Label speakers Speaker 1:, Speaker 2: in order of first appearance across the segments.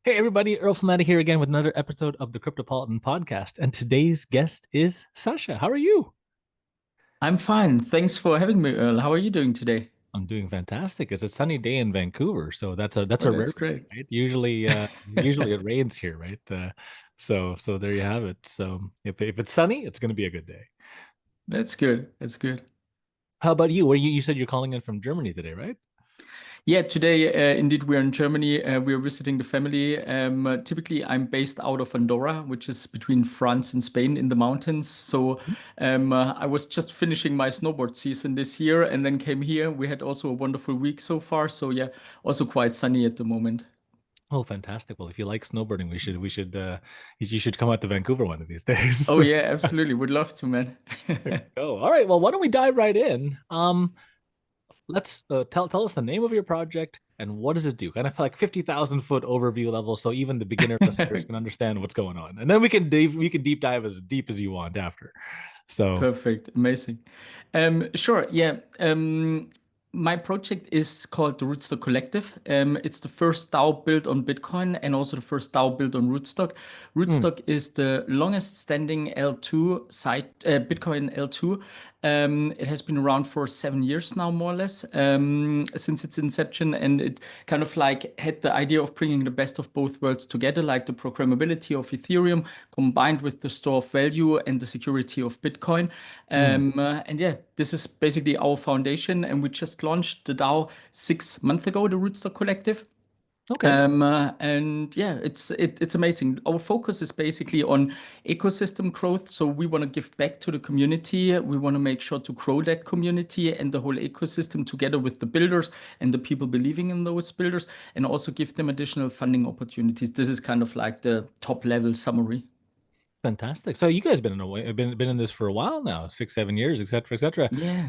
Speaker 1: Hey everybody, Earl Fanatic here again with another episode of the Cryptopolitan podcast. And today's guest is Sascha. How are you?
Speaker 2: I'm fine. Thanks for having me, Earl. How are you doing today?
Speaker 1: I'm doing fantastic. It's a sunny day in Vancouver, so that's
Speaker 2: Oh,
Speaker 1: a
Speaker 2: that's
Speaker 1: rarity,
Speaker 2: great.
Speaker 1: right? Usually it rains here, right? So there you have it. So if it's sunny, it's going to be a good day.
Speaker 2: That's good. That's good.
Speaker 1: How about you? Where you said you're calling in from Germany today, right?
Speaker 2: Yeah, today, indeed, we're in Germany. We're visiting the family. Typically, I'm based out of Andorra, which is between France and Spain in the mountains. So, I was just finishing my snowboard season this year and then came here. We had also a wonderful week so far. So, yeah, also quite sunny at the moment.
Speaker 1: Oh, fantastic. Well, if you like snowboarding, we should you should come out to Vancouver one of these days.
Speaker 2: Oh, yeah, absolutely. Would love to, man.
Speaker 1: Oh, all right. Well, why don't we dive right in? Let's tell us the name of your project and what does it do? Kind of like 50,000 foot overview level, so even the beginner listeners can understand what's going on, and then we can deep dive as deep as you want after. So
Speaker 2: Perfect. Amazing. Sure. Yeah. My project is called the Rootstock Collective. It's the first DAO built on Bitcoin and also the first DAO built on Rootstock.
Speaker 1: hmm,
Speaker 2: Rootstock is the longest standing L2 site, Bitcoin L2. It has been around for 7 years now, more or less, since its inception. And it kind of like had the idea of bringing the best of both worlds together, like the programmability of Ethereum combined with the store of value and the security of Bitcoin.
Speaker 1: hmm.
Speaker 2: And yeah, this is basically our foundation. And we just launched the DAO 6 months ago, the Rootstock Collective.
Speaker 1: Okay,
Speaker 2: And yeah, it's amazing. Our focus is basically on ecosystem growth. So we want to give back to the community. We want to make sure to grow that community and the whole ecosystem together with the builders and the people believing in those builders, and also give them additional funding opportunities. This is kind of like the top level summary.
Speaker 1: fantastic. So you guys been in a way been in this for a while now, 6, 7 years, etc., etc.
Speaker 2: Yeah.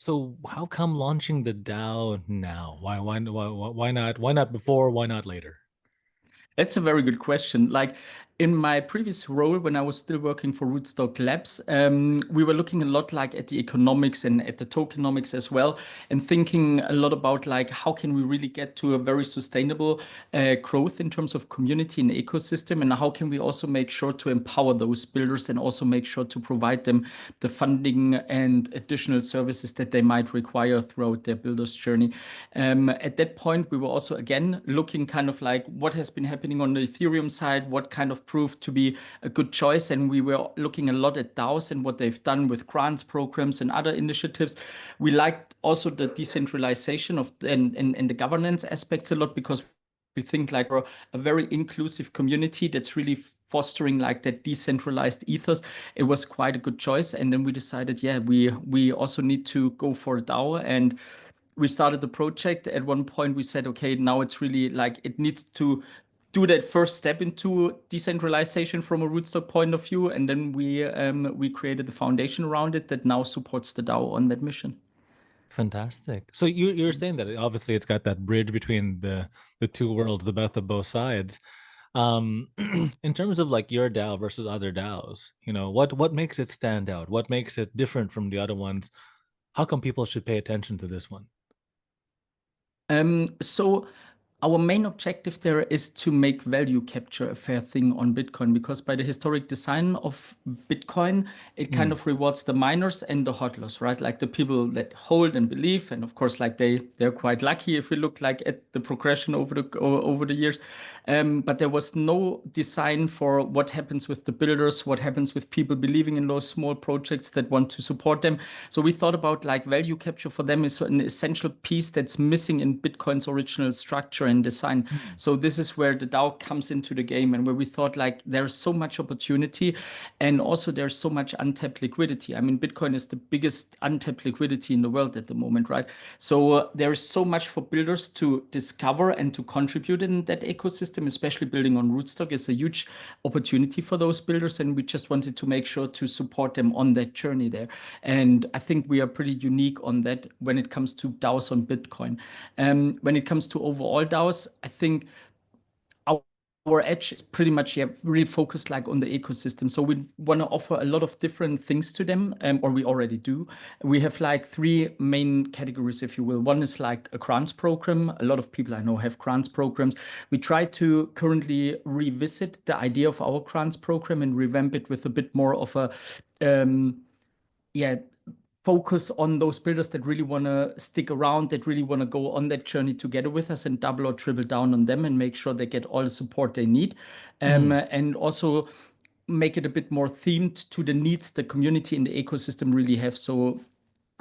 Speaker 1: So how come launching the DAO now? Why not before? Why not later?
Speaker 2: That's a very good question. Like in my previous role, when I was still working for Rootstock Labs, we were looking a lot like at the economics and at the tokenomics as well, and thinking a lot about like how can we really get to a very sustainable growth in terms of community and ecosystem, and how can we also make sure to empower those builders and also make sure to provide them the funding and additional services that they might require throughout their builder's journey. At that point, we were also again looking kind of like what has been happening on the Ethereum side, what kind of proved to be a good choice. And we were looking a lot at DAOs and what they've done with grants programs and other initiatives. We liked also the decentralization of and the governance aspects a lot because we think like we're a very inclusive community that's really fostering like that decentralized ethos. It was quite a good choice. And then we decided, yeah, we also need to go for a DAO, and we started the project. At one point, we said, okay, now it's really like it needs to do that first step into decentralization from a rootstock point of view, and then we created the foundation around it that now supports the DAO on that mission.
Speaker 1: Fantastic. So you're saying that obviously it's got that bridge between the two worlds, the best of both sides. Um, in terms of like your DAO versus other DAOs, what makes it stand out? What makes it different from the other ones? How come people should pay attention to this one?
Speaker 2: So our main objective there is to make value capture a fair thing on Bitcoin, because by the historic design of Bitcoin, it kind
Speaker 1: Hmm.
Speaker 2: of rewards the miners and the hodlers, right? Like the people that hold and believe, and of course, like they're quite lucky if we look like at the progression over the years. But there was no design for what happens with the builders, what happens with people believing in those small projects that want to support them. So we thought about like value capture for them is an essential piece that's missing in Bitcoin's original structure and design.
Speaker 1: Hmm.
Speaker 2: So this is where the DAO comes into the game, and where we thought like there's so much opportunity, and also there's so much untapped liquidity. I mean, Bitcoin is the biggest untapped liquidity in the world at the moment, right? So there is so much for builders to discover and to contribute in that ecosystem, especially building on Rootstock is a huge opportunity for those builders. And we just wanted to make sure to support them on that journey there. And I think we are pretty unique on that when it comes to DAOs on Bitcoin. When it comes to overall DAOs, I think our edge is pretty much really focused like on the ecosystem. So we want to offer a lot of different things to them, or we already do. We have like three main categories, if you will. One is like a grants program. A lot of people I know have grants programs. We try to currently revisit the idea of our grants program and revamp it with a bit more of a yeah focus on those builders that really want to stick around, that really want to go on that journey together with us, and double or triple down on them and make sure they get all the support they need. And also make it a bit more themed to the needs the community and the ecosystem really have.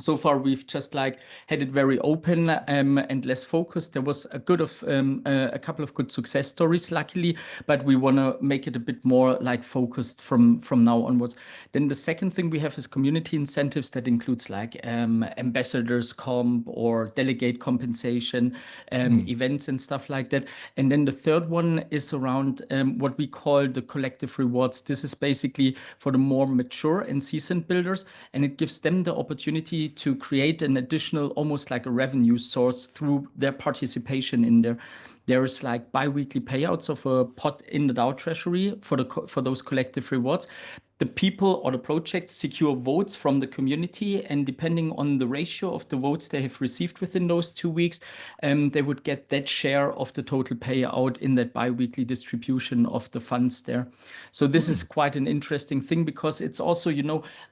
Speaker 2: So far we've just like had it very open and less focused. There was a couple of good success stories, luckily, but we want to make it a bit more like focused from now onwards. Then the second thing we have is community incentives that includes like ambassadors comp or delegate compensation, events and stuff like that. And then the third one is around what we call the collective rewards. This is basically for the more mature and seasoned builders, and it gives them the opportunity to create an additional, almost like a revenue source through their participation in there. There's like bi-weekly payouts of a pot in the DAO treasury for those collective rewards. The people or the projects secure votes from the community, and depending on the ratio of the votes they have received within those 2 weeks, they would get that share of the total payout in that bi-weekly distribution of the funds there. So this is quite an interesting thing, because it's also,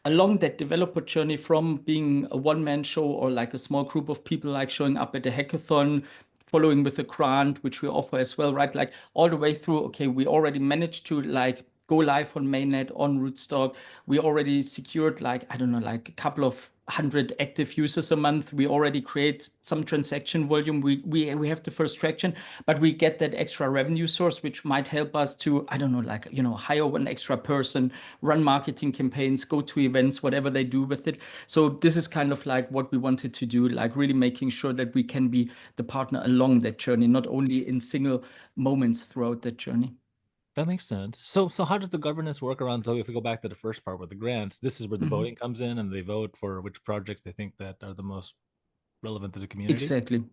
Speaker 2: along that developer journey from being a one-man show or like a small group of people like showing up at a hackathon, following with a grant, which we offer as well, right? Like all the way through, okay, we already managed to like go live on mainnet on Rootstock. We already secured like, I don't know, like a couple of 100 active users a month. We already create some transaction volume. We have the first traction, but we get that extra revenue source, which might help us to, I don't know, like, hire one extra person, run marketing campaigns, go to events, whatever they do with it. So this is kind of like what we wanted to do, like really making sure that we can be the partner along that journey, not only in single moments throughout that journey.
Speaker 1: That makes sense. So how does the governance work around? So if we go back to the first part with the grants, this is where the
Speaker 2: Mhm.
Speaker 1: voting comes in, and they vote for which projects they think that are the most relevant to the community.
Speaker 2: Exactly.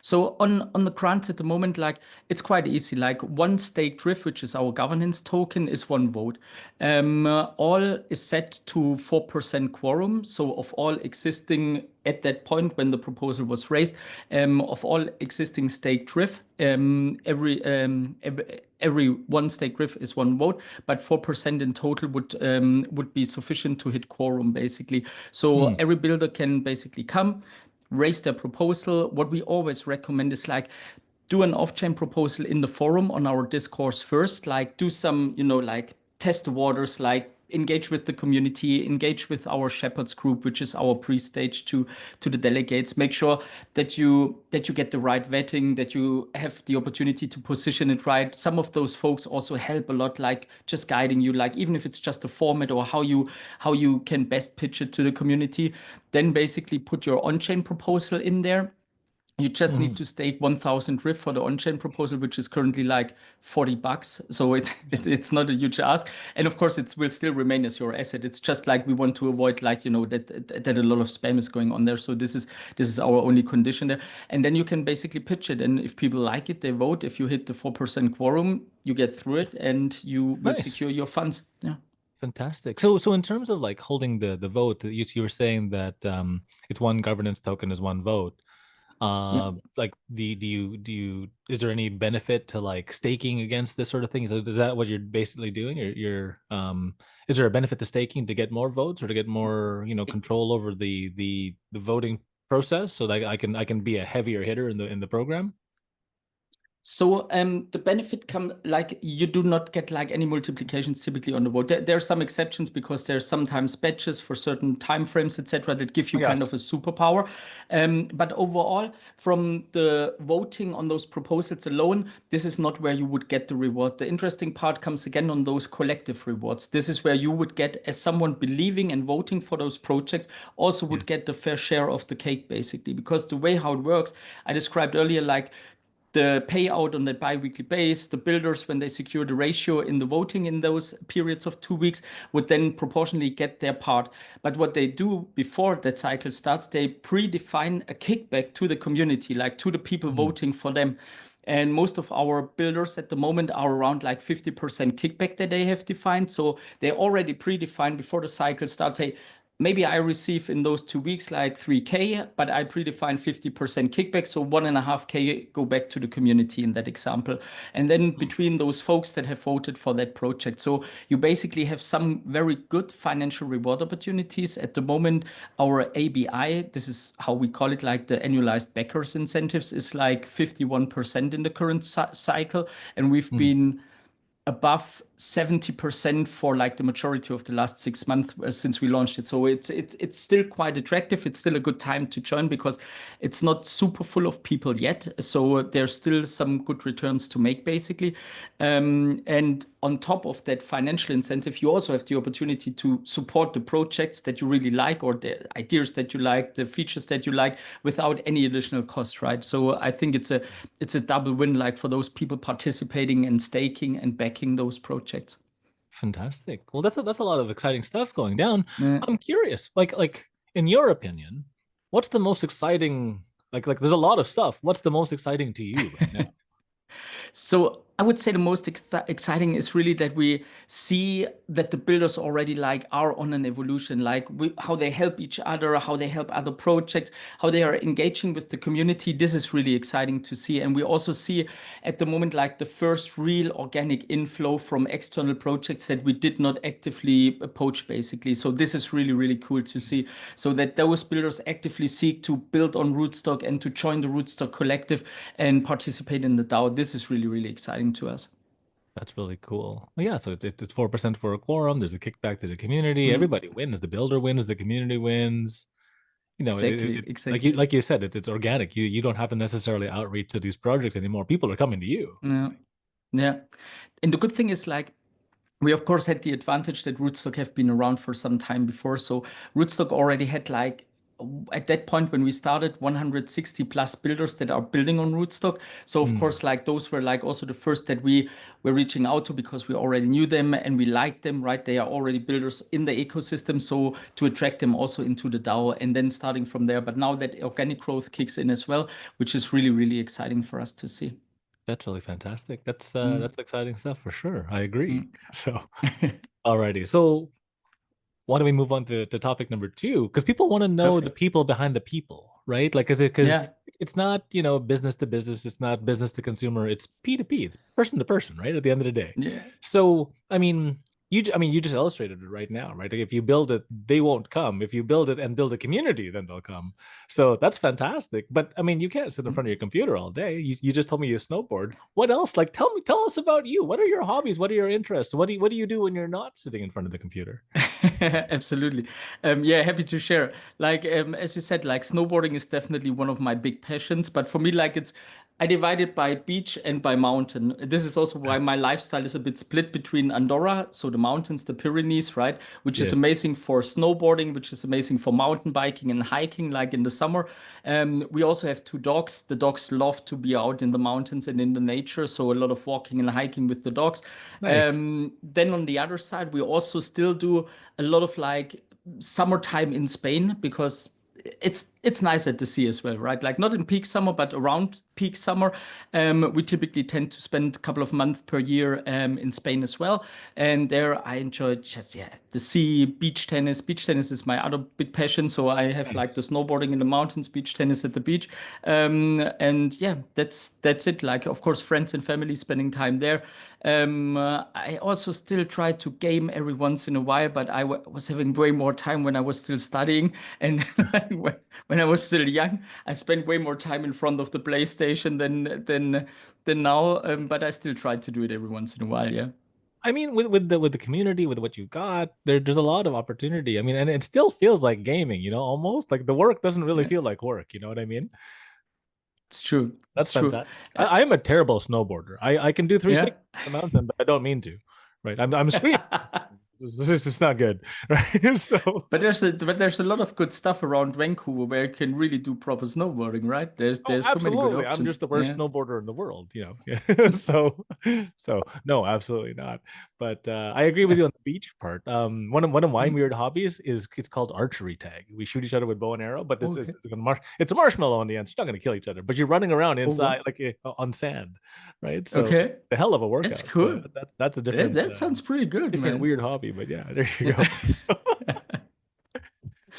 Speaker 2: So on the grants at the moment, like it's quite easy. Like one stake drift, which is our governance token, is one vote. All is set to 4% quorum. So of all existing at that point when the proposal was raised, of all existing stake drift, every one stake drift is one vote, but 4% in total would be sufficient to hit quorum basically. So
Speaker 1: Hmm.
Speaker 2: every builder can basically come, raise their proposal. What we always recommend is like do an off-chain proposal in the forum on our discourse first, like do some, like test the waters, like engage with the community, engage with our shepherds group, which is our pre-stage to the delegates. Make sure that you get the right vetting, that you have the opportunity to position it right. Some of those folks also help a lot, like just guiding you, like even if it's just a format or how you can best pitch it to the community. Then basically put your on-chain proposal in there. You just need
Speaker 1: Mhm.
Speaker 2: to stake 1,000 RIF for the on-chain proposal, which is currently like $40. So it's not a huge ask. And of course, it will still remain as your asset. It's just like we want to avoid like, that a lot of spam is going on there. So this is our only condition there. And then you can basically pitch it. And if people like it, they vote. If you hit the 4% quorum, you get through it and you will
Speaker 1: Nice.
Speaker 2: secure your funds. Yeah.
Speaker 1: Fantastic. So in terms of like holding the vote, you were saying that it's one governance token is one vote.
Speaker 2: Yeah.
Speaker 1: Like do you is there any benefit to like staking against this sort of thing? Is that what you're basically doing? You're is there a benefit to staking to get more votes or to get more, control over the voting process so that I can be a heavier hitter in the program?
Speaker 2: So the benefit come like you do not get like any multiplications typically on the vote. There are some exceptions because there's sometimes batches for certain time frames, etc., that give you kind
Speaker 1: Yes.
Speaker 2: of a superpower. But overall, from the voting on those proposals alone, this is not where you would get the reward. The interesting part comes again on those collective rewards. This is where you would get, as someone believing and voting for those projects, also
Speaker 1: Yeah.
Speaker 2: would get the fair share of the cake, basically. Because the way how it works, I described earlier, like the payout on that bi-weekly base, the builders, when they secure the ratio in the voting in those periods of 2 weeks, would then proportionally get their part. But what they do before that cycle starts, they predefine a kickback to the community, like to the people
Speaker 1: Mhm.
Speaker 2: voting for them. And most of our builders at the moment are around like 50% kickback that they have defined. So they already predefined before the cycle starts, hey, maybe I receive in those 2 weeks like 3K, but I predefine 50% kickback. So 1.5K go back to the community in that example. And then
Speaker 1: Hmm.
Speaker 2: between those folks that have voted for that project. So you basically have some very good financial reward opportunities. At the moment, our ABI, this is how we call it, like the annualized backers incentives, is like 51% in the current cycle. And we've
Speaker 1: Hmm.
Speaker 2: been above 70% for like the majority of the last 6 months since we launched it. So it's still quite attractive. It's still a good time to join because it's not super full of people yet. So there's still some good returns to make basically. And on top of that financial incentive, you also have the opportunity to support the projects that you really like or the ideas that you like, the features that you like without any additional cost, right? So I think it's a double win like for those people participating and staking and backing those projects.
Speaker 1: Fantastic. Well, that's a lot of exciting stuff going down.
Speaker 2: Yeah.
Speaker 1: I'm curious, like in your opinion, what's the most exciting? Like there's a lot of stuff. What's the most exciting to you right now?
Speaker 2: So I would say the most exciting is really that we see that the builders already like are on an evolution, like how they help each other, how they help other projects, how they are engaging with the community. This is really exciting to see. And we also see at the moment like the first real organic inflow from external projects that we did not actively poach basically. So this is really, really cool to see. So that those builders actively seek to build on Rootstock and to join the Rootstock Collective and participate in the DAO. This is really, really exciting to us.
Speaker 1: That's really cool. Well, yeah, so it's 4% for a quorum. There's a kickback to the community.
Speaker 2: Mm,
Speaker 1: Everybody wins. The builder wins. The community wins. You know,
Speaker 2: exactly,
Speaker 1: like
Speaker 2: exactly.
Speaker 1: you said, it's organic. You don't have to necessarily outreach to these projects anymore. People are coming to you.
Speaker 2: Yeah, yeah. And the good thing is like we of course had the advantage that Rootstock have been around for some time before. So Rootstock already had like at that point when we started 160 plus builders that are building on Rootstock. So of
Speaker 1: Hmm,
Speaker 2: course like those were like also the first that we were reaching out to because we already knew them and we liked them, right? They are already builders in the ecosystem. So to attract them also into the DAO and then starting from there. But now that organic growth kicks in as well, which is really, really exciting for us to see.
Speaker 1: that's really fantastic.
Speaker 2: Mm,
Speaker 1: That's exciting stuff for sure. I agree.
Speaker 2: mm.
Speaker 1: So, alrighty. So why don't we move on to topic number two? Because people want to know the
Speaker 2: Perfect.
Speaker 1: people behind the people, right? Like, is it because
Speaker 2: Yeah.
Speaker 1: it's not, business to business, it's not business to consumer, it's P2P, it's person to person, right? At the end of the day.
Speaker 2: Yeah.
Speaker 1: So, I mean, you just illustrated it right now, right? Like if you build it, they won't come. If you build it and build a community, then they'll come. So that's fantastic. But I mean, you can't sit in front of your computer all day. You just told me you snowboard. What else? Like, tell us about you. What are your hobbies? What are your interests? What do you do when you're not sitting in front of the computer?
Speaker 2: Absolutely. Yeah, happy to share. Like, as you said, like snowboarding is definitely one of my big passions. But for me, like I divide it by beach and by mountain. This is also why my lifestyle is a bit split between Andorra, so the mountains, the Pyrenees, right? Which is
Speaker 1: Yes.
Speaker 2: amazing for snowboarding, which is amazing for mountain biking and hiking, like in the summer. We also have two dogs. The dogs love to be out in the mountains and in the nature, so a lot of walking and hiking with the dogs.
Speaker 1: Nice.
Speaker 2: Then on the other side, we also still do a lot of like summertime in Spain because it's nice at the sea as well, right? Like not in peak summer, but around peak summer. We typically tend to spend a couple of months per year in Spain as well. And there I enjoy just the sea, beach tennis. Beach tennis is my other big passion. So I have like the
Speaker 1: Nice.
Speaker 2: snowboarding in the mountains, beach tennis at the beach. And yeah, that's it. Like of course friends and family spending time there. I also still try to game every once in a while, but I was having way more time when I was still studying. And when I was still young, I spent way more time in front of the PlayStation than now. But I still try to do it every once in a while. Yeah.
Speaker 1: I mean, with the community, with what you got, there's a lot of opportunity. I mean, and it still feels like gaming, almost like the work doesn't really
Speaker 2: Yeah.
Speaker 1: feel like work. You know what I mean?
Speaker 2: It's true.
Speaker 1: That's
Speaker 2: It's true.
Speaker 1: fantastic. I,
Speaker 2: Uh,
Speaker 1: I am a terrible snowboarder. I can do
Speaker 2: yeah.
Speaker 1: 360 on the mountain, but I don't mean to. Right? I'm screaming. This is not good, right? So,
Speaker 2: But there's a lot of good stuff around Vancouver where you can really do proper snowboarding, right? There's
Speaker 1: oh,
Speaker 2: there's so many good
Speaker 1: absolutely. I'm
Speaker 2: options.
Speaker 1: just the worst
Speaker 2: Yeah.
Speaker 1: snowboarder in the world, So, no, absolutely not. But I agree with you on the beach part. One of my
Speaker 2: Mhm.
Speaker 1: weird hobbies is it's called archery tag. We shoot each other with bow and arrow, but
Speaker 2: Okay.
Speaker 1: it's a marshmallow on the end. So you're not going to kill each other, but you're running around
Speaker 2: Oh
Speaker 1: inside
Speaker 2: wow.
Speaker 1: like on sand, right? So
Speaker 2: Okay.
Speaker 1: the hell of a
Speaker 2: That's
Speaker 1: workout.
Speaker 2: cool.
Speaker 1: That's a
Speaker 2: That,
Speaker 1: different
Speaker 2: that sounds pretty good,
Speaker 1: different
Speaker 2: man.
Speaker 1: weird hobby, but yeah, there you go.
Speaker 2: Yeah.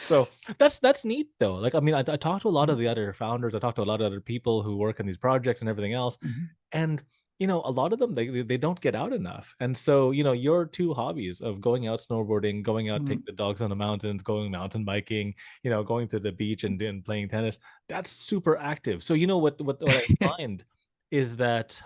Speaker 1: So that's neat though. Like I mean, I talked to a lot of the other founders. I talked to a lot of other people who work in these projects and everything else.
Speaker 2: Mhm.
Speaker 1: And a lot of them they don't get out enough. And so your two hobbies of going out snowboarding, going out take
Speaker 2: Mhm.
Speaker 1: the dogs on the mountains, going mountain biking, going to the beach and playing tennis. That's super active. So what I find is that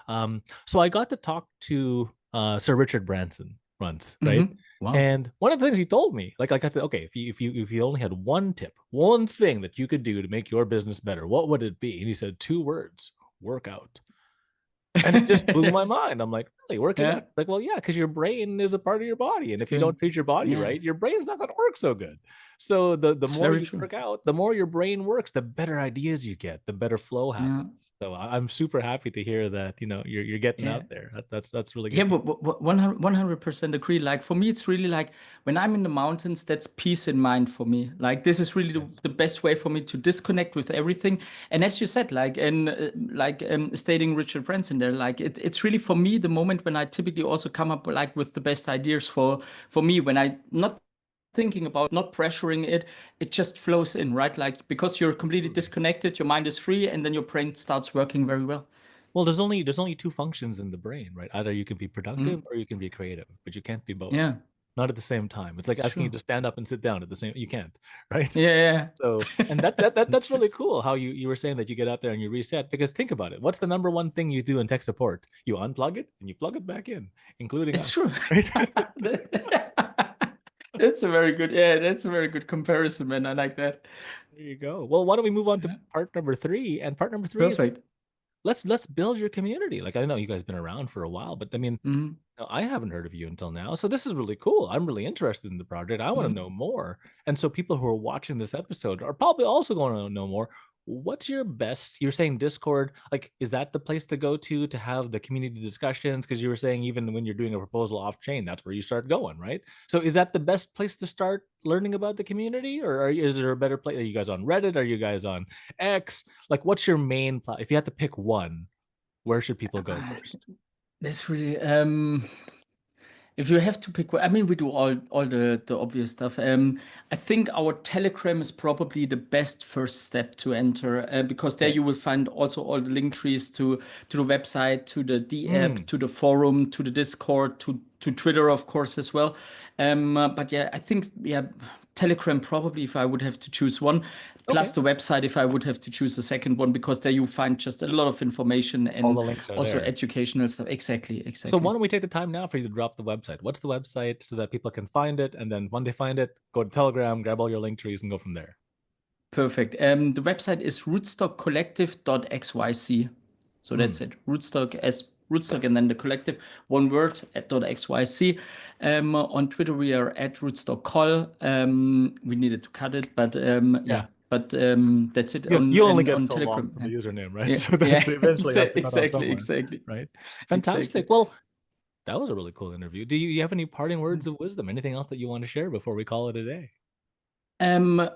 Speaker 1: so I got to talk to Sir Richard Branson once, right?
Speaker 2: Mhm. Wow.
Speaker 1: And one of the things he told me, like I said, okay, if you only had one tip, one thing that you could do to make your business better, what would it be? And he said two words: workout. And it just blew my mind. I'm like, really, working out?
Speaker 2: Yeah.
Speaker 1: Like, well, yeah, because your brain is a part of your body. And
Speaker 2: It's
Speaker 1: if you
Speaker 2: good.
Speaker 1: don't treat your body
Speaker 2: Yeah.
Speaker 1: right, your brain's not going to work so good. So the
Speaker 2: It's
Speaker 1: more
Speaker 2: very
Speaker 1: you
Speaker 2: true.
Speaker 1: work out, the more your brain works, the better ideas you get, the better flow
Speaker 2: Yeah.
Speaker 1: happens. So I'm super happy to hear that, you're getting
Speaker 2: Yeah.
Speaker 1: out there. That's really
Speaker 2: Yeah,
Speaker 1: good.
Speaker 2: but 100% agree. Like for me, it's really like when I'm in the mountains, that's peace in mind for me. Like this is really
Speaker 1: Yes.
Speaker 2: the best way for me to disconnect with everything. And as you said, like and stating Richard Branson there, like it's really for me the moment when I typically also come up like with the best ideas for me when I not thinking about not pressuring it, it just flows in, right? Like because you're completely
Speaker 1: Absolutely.
Speaker 2: disconnected, your mind is free, and then your brain starts working very well.
Speaker 1: Well, there's only two functions in the brain, right? Either you can be productive
Speaker 2: Mm.
Speaker 1: or you can be creative, but you can't be both.
Speaker 2: Yeah,
Speaker 1: Not at the same time. It's like
Speaker 2: it's
Speaker 1: asking you
Speaker 2: true.
Speaker 1: to stand up and sit down at the same. You can't, right?
Speaker 2: Yeah,
Speaker 1: So,
Speaker 2: yeah.
Speaker 1: and that
Speaker 2: That's
Speaker 1: that's
Speaker 2: true.
Speaker 1: really cool how you were saying that you get out there and you reset because think about it. What's the number one thing you do in tech support? You unplug it and you plug it back in, including
Speaker 2: It's
Speaker 1: us,
Speaker 2: true.
Speaker 1: right?
Speaker 2: That's a very good, yeah, that's a very good comparison, man. I like that.
Speaker 1: There you go. Well, why don't we move on to
Speaker 2: Yeah.
Speaker 1: part number three? And part number three is
Speaker 2: Perfect.
Speaker 1: let's build your community. Like I know you guys been around for a while, but I mean,
Speaker 2: Mhm.
Speaker 1: I haven't heard of you until now. So this is really cool. I'm really interested in the project. I want to
Speaker 2: Mhm.
Speaker 1: know more. And so people who are watching this episode are probably also going to know more. What's your best? You're saying Discord, like, is that the place to go to have the community discussions? Because you were saying even when you're doing a proposal off chain, that's where you start going, right? So is that the best place to start learning about the community, or is there a better place? Are you guys on Reddit? Are you guys on X? Like, what's your main if you had to pick one, where should people go
Speaker 2: Uh,
Speaker 1: first?
Speaker 2: That's really if you have to pick one, I mean, we do all the obvious stuff. I think our Telegram is probably the best first step to enter because there
Speaker 1: Okay.
Speaker 2: you will find also all the link trees to the website, to the D app,
Speaker 1: Mm,
Speaker 2: to the forum, to the Discord, to Twitter, of course, as well. But yeah, I think yeah, Telegram probably if I would have to choose one, plus
Speaker 1: okay.
Speaker 2: the website if I would have to choose the second one because there you find just a lot of information
Speaker 1: All
Speaker 2: and
Speaker 1: the links are
Speaker 2: also
Speaker 1: there.
Speaker 2: educational stuff. Exactly,
Speaker 1: So why
Speaker 2: exactly.
Speaker 1: don't we take the time now for you to drop the website? What's the website so that people can find it? And then when they find it, go to Telegram, grab all your link trees and go from there.
Speaker 2: Perfect. The website is rootstockcollective.xyz. So that's
Speaker 1: Mm,
Speaker 2: it. Rootstock and then the collective, one word at .xyz. On Twitter we are at rootstockcol. We needed to cut it, but
Speaker 1: yeah.
Speaker 2: yeah. But that's it
Speaker 1: You
Speaker 2: on
Speaker 1: you only
Speaker 2: and
Speaker 1: get
Speaker 2: on
Speaker 1: so long
Speaker 2: Telegram.
Speaker 1: for the
Speaker 2: Yeah,
Speaker 1: username, right?
Speaker 2: yeah,
Speaker 1: So
Speaker 2: yeah.
Speaker 1: that you eventually have to cut off
Speaker 2: Exactly,
Speaker 1: somewhere,
Speaker 2: exactly,
Speaker 1: right?
Speaker 2: exactly.
Speaker 1: Fantastic. Well, that was a really cool interview. Do you have any parting
Speaker 2: Yeah.
Speaker 1: words of wisdom? Anything else that you want to share before we call it a day?
Speaker 2: Um,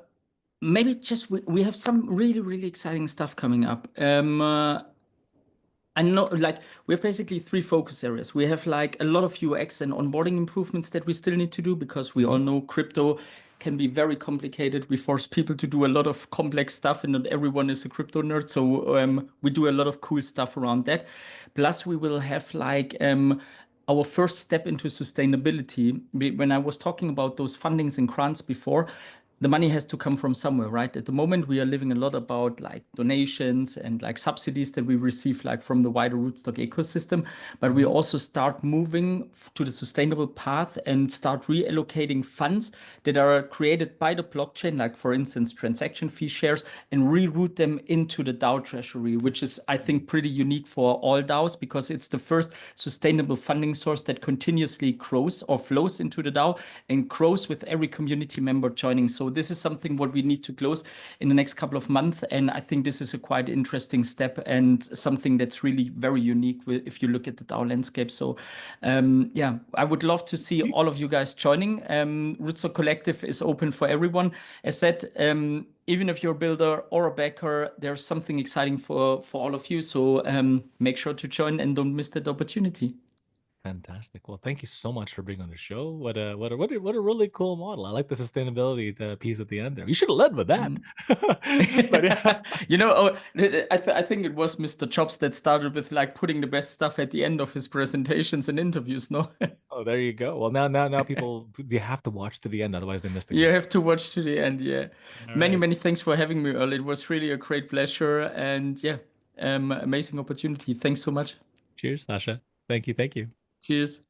Speaker 2: Maybe just we have some really exciting stuff coming up. I know, like, we have basically three focus areas. We have like a lot of UX and onboarding improvements that we still need to do because we all
Speaker 1: Hmm.
Speaker 2: know crypto can be very complicated. We force people to do a lot of complex stuff, and not everyone is a crypto nerd. So we do a lot of cool stuff around that. Plus, we will have like our first step into sustainability. When I was talking about those fundings and grants before, the money has to come from somewhere, right? At the moment, we are living a lot about like donations and like subsidies that we receive like from the wider Rootstock ecosystem, but we
Speaker 1: Mhm.
Speaker 2: also start moving to the sustainable path and start reallocating funds that are created by the blockchain, like for instance, transaction fee shares, and reroute them into the DAO treasury, which is, I think, pretty unique for all DAOs because it's the first sustainable funding source that continuously grows or flows into the DAO and grows with every community member joining. So this is something what we need to close in the next couple of months. And I think this is a quite interesting step and something that's really very unique if you look at the DAO landscape. So yeah, I would love to see all of you guys joining. Rootstock Collective is open for everyone. As said, even if you're a builder or a backer, there's something exciting for all of you. So make sure to join and don't miss that opportunity.
Speaker 1: Fantastic. Well, thank you so much for being on the show. What a really cool model. I like the sustainability piece at the end there. You should have led with that.
Speaker 2: Mm.
Speaker 1: But yeah.
Speaker 2: You know, I think it was Mr. Jobs that started with like putting the best stuff at the end of his presentations and interviews, no?
Speaker 1: Oh, there you go. Well, now people you have to watch to the end, otherwise they miss the
Speaker 2: You
Speaker 1: good
Speaker 2: have
Speaker 1: stuff.
Speaker 2: to watch to the end, yeah.
Speaker 1: All
Speaker 2: Many,
Speaker 1: right.
Speaker 2: many thanks for having me, Earl. It was really a great pleasure and yeah, amazing opportunity. Thanks so much.
Speaker 1: Cheers, Sasha. Thank you. Thank you.
Speaker 2: Cheers.